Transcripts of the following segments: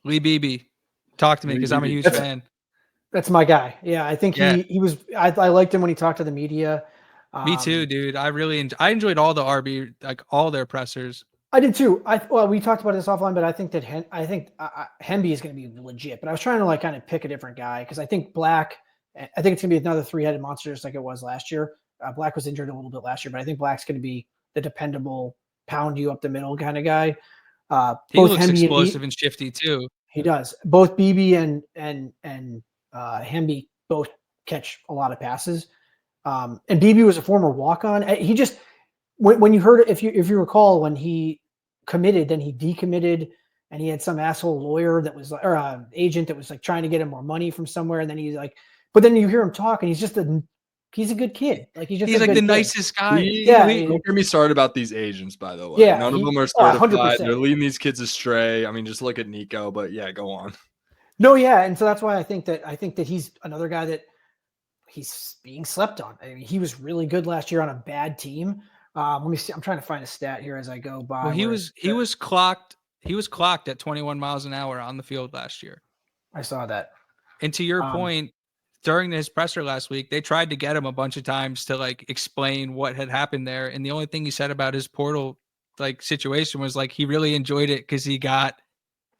Lee Beebe. Talk to me because I'm a huge fan. That's my guy. Yeah, I think he was. I liked him when he talked to the media. Me too, dude. I enjoyed all the RB, like all their pressers. I did too. We talked about this offline, but I think that Hemby is going to be legit. But I was trying to like kind of pick a different guy because I think Black. I think it's going to be another three-headed monster just like it was last year. Black was injured a little bit last year, but I think Black's going to be the dependable pound you up the middle kind of guy. He looks explosive and shifty too. He does. Both BB and Hemby both catch a lot of passes. And BB was a former walk-on. He just when you heard, if you recall, when he committed, then he decommitted, and he had some asshole lawyer that was or agent that was like trying to get him more money from somewhere, and then he's like, but then you hear him talk, and he's a good kid. Like he's like the nicest guy. Don't get me started about these agents, by the way. Yeah, none of them are certified. 100%. They're leading these kids astray. I mean, just look at Nico. But yeah, go on. No, yeah, and so that's why I think that he's another guy that he's being slept on. I mean, he was really good last year on a bad team. Let me see. I'm trying to find a stat here as I go by. Well, he was clocked at 21 miles an hour on the field last year. I saw that. And to your point, during his presser last week, they tried to get him a bunch of times to like explain what had happened there. And the only thing he said about his portal like situation was like he really enjoyed it because he got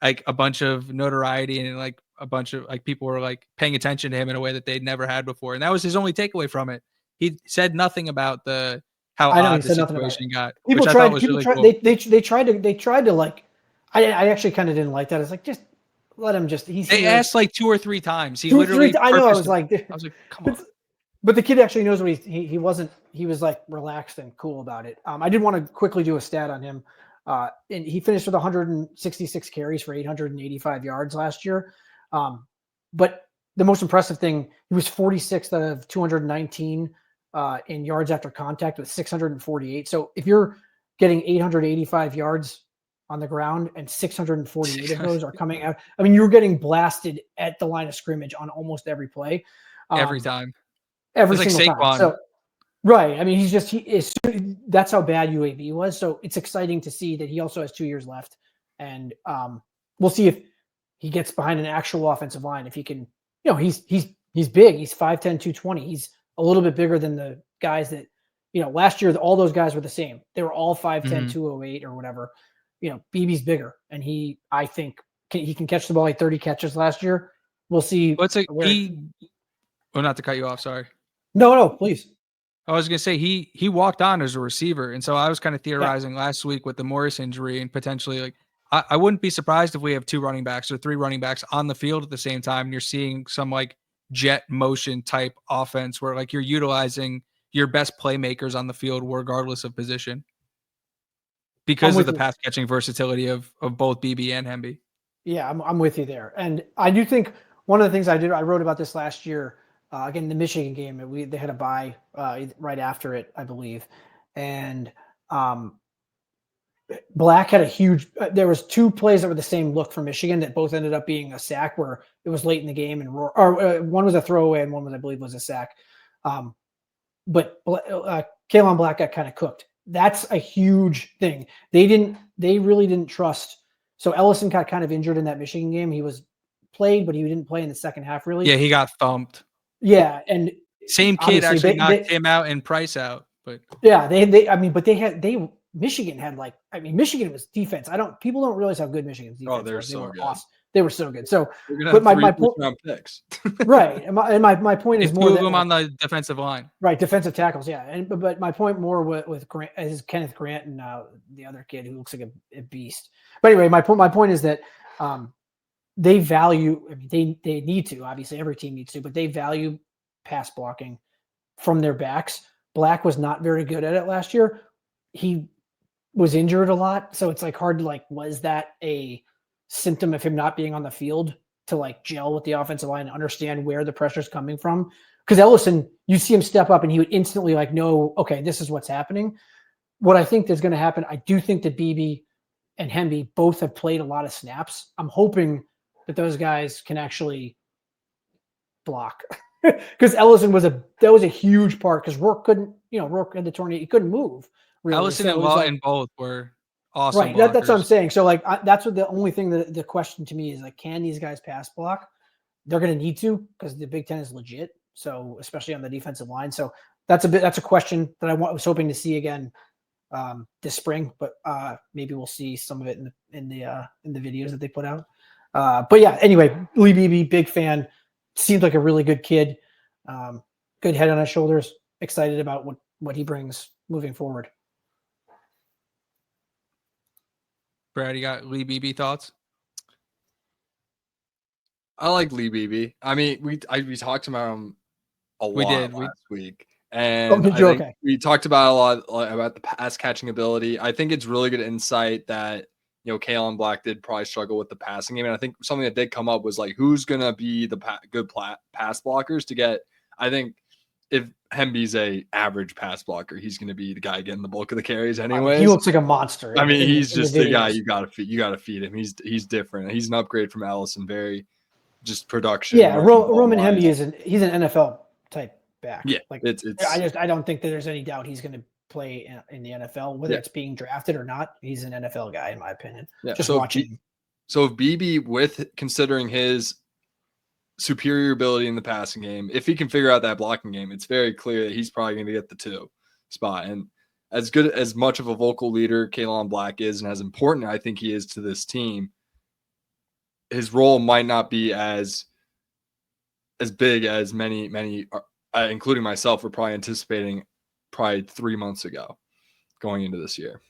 like a bunch of notoriety and like a bunch of like people were like paying attention to him in a way that they'd never had before. And that was his only takeaway from it. He said nothing about how odd the situation got. People tried. They tried to like. I actually kind of didn't like that. It's like just let him just. They asked like 2 or 3 times. I know. I was like, come on. But the kid actually knows what he wasn't. He was like relaxed and cool about it. I did want to quickly do a stat on him. And he finished with 166 carries for 885 yards last year. But the most impressive thing, he was 46th out of 219 in yards after contact with 648. So if you're getting 885 yards on the ground and 648 of those are coming out, I mean, you're getting blasted at the line of scrimmage on almost every play. Every time. Every single time. So, right. I mean, that's how bad UAB was. So it's exciting to see that he also has 2 years left. And we'll see if he gets behind an actual offensive line. If he can, he's big. He's 5'10", 220. He's a little bit bigger than the guys that, last year, all those guys were the same. They were all 5'10", 208 or whatever. BB's bigger. And I think he can catch the ball like 30 catches last year. We'll see. Not to cut you off. Sorry. No, please. I was going to say he walked on as a receiver. And so I was kind of theorizing last week with the Morris injury and potentially like, I wouldn't be surprised if we have 2 running backs or 3 running backs on the field at the same time. And you're seeing some like jet motion type offense where like you're utilizing your best playmakers on the field regardless of position because of the pass catching versatility of both BB and Hemby. Yeah, I'm with you there. And I do think one of the things I wrote about this last year, again, the Michigan game, they had a bye right after it, I believe. And Black had a huge, there was 2 plays that were the same look for Michigan that both ended up being a sack where it was late in the game and one was a throwaway and one was, I believe, was a sack. But K'Lon Black got kind of cooked. That's a huge thing. They really didn't trust. So Ellison got kind of injured in that Michigan game. He was played, but he didn't play in the second half really. Yeah, he got thumped. Yeah. And same kid actually knocked him out and Price out. But yeah, Michigan had Michigan was defense. People don't realize how good Michigan's defense was. They're so good. Awesome. They were so good. So, but my point, picks. Right. And my point is more 2 of them on the defensive line. Right, defensive tackles. Yeah, but my point more with Grant is Kenneth Grant and the other kid who looks like a beast. But anyway, my point is that they value. I mean, they need to. Obviously, every team needs to, but they value pass blocking from their backs. Black was not very good at it last year. He was injured a lot, so it's like hard to was that a symptom of him not being on the field to gel with the offensive line and understand where the pressure's coming from? Because Ellison, you see him step up and he would instantly know, okay, this is what's happening. What I think is going to happen, I do think that BB and Hemby both have played a lot of snaps. I'm hoping that those guys can actually block. Because Ellison was a huge part because Rourke couldn't, Rourke had the tornado, he couldn't move. Really. Ellison and Lawton both were awesome Right. That's what I'm blockers. saying. So like that's what the only thing that the question to me is like, can these guys pass block? They're going to need to because the Big Ten is legit. So especially on the defensive line. So that's a question that I was hoping to see again this spring, but maybe we'll see some of it in the videos that they put out. But yeah, anyway, Lee Beebe, big fan. Seems like a really good kid. Good head on his shoulders. Excited about what he brings moving forward. Brad, you got Lee Beebe thoughts? I like Lee Beebe. I mean, we talked about him a lot last week, and I think we talked about a lot about the pass catching ability. I think it's really good insight that Kalen Black did probably struggle with the passing game, and I think something that did come up was like who's gonna be the good pass blockers to get. I think if Hemby's a average pass blocker, he's gonna be the guy getting the bulk of the carries anyways. He looks like a monster. I mean, he's just the guy you gotta feed. You gotta feed him. He's different. He's an upgrade from Ellison. Very just production. Yeah, Roman Hemby he's an NFL type back. Yeah, like it's. I don't think that there's any doubt he's going to play in the NFL, whether it's being drafted or not. He's an NFL guy, in my opinion. Yeah, just watching. So if Beebe, with considering his superior ability in the passing game, if he can figure out that blocking game, it's very clear that he's probably going to get the 2 spot. And as good as much of a vocal leader Kalen Black is, and as important I think he is to this team, his role might not be as big as many, including myself, were probably anticipating 3 months ago going into this year.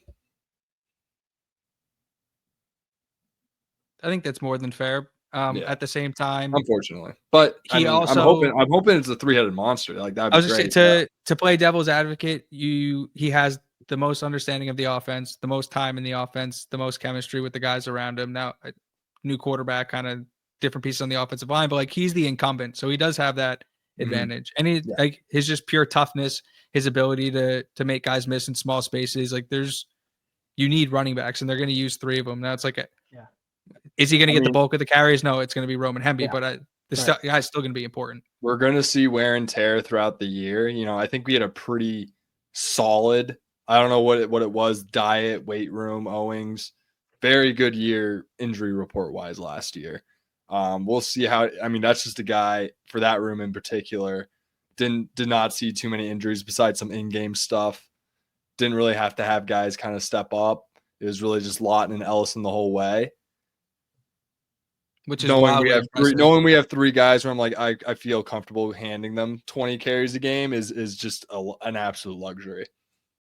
I think that's more than fair. At the same time, unfortunately, but I'm hoping it's a 3-headed monster. Like that. I was just saying, to play devil's advocate, he has the most understanding of the offense, the most time in the offense, the most chemistry with the guys around him. Now, a new quarterback, kind of different pieces on the offensive line, but like he's the incumbent, so he does have that advantage. And like his just pure toughness, his ability to make guys miss in small spaces. Like you need running backs, and they're going to use 3 of them. Now it's like is he going to get the bulk of the carries? No, it's going to be Roman Hemby, but the guy's still going to be important. We're going to see wear and tear throughout the year. I think we had a pretty solid, I don't know what it was, diet, weight room, Owings, very good year injury report wise last year. We'll see how, that's just a guy for that room in particular. Did not see too many injuries besides some in-game stuff. Didn't really have to have guys kind of step up. It was really just Lawton and Ellison the whole way. Which is knowing we have 3 guys where I'm like, I feel comfortable handing them 20 carries a game is just an absolute luxury.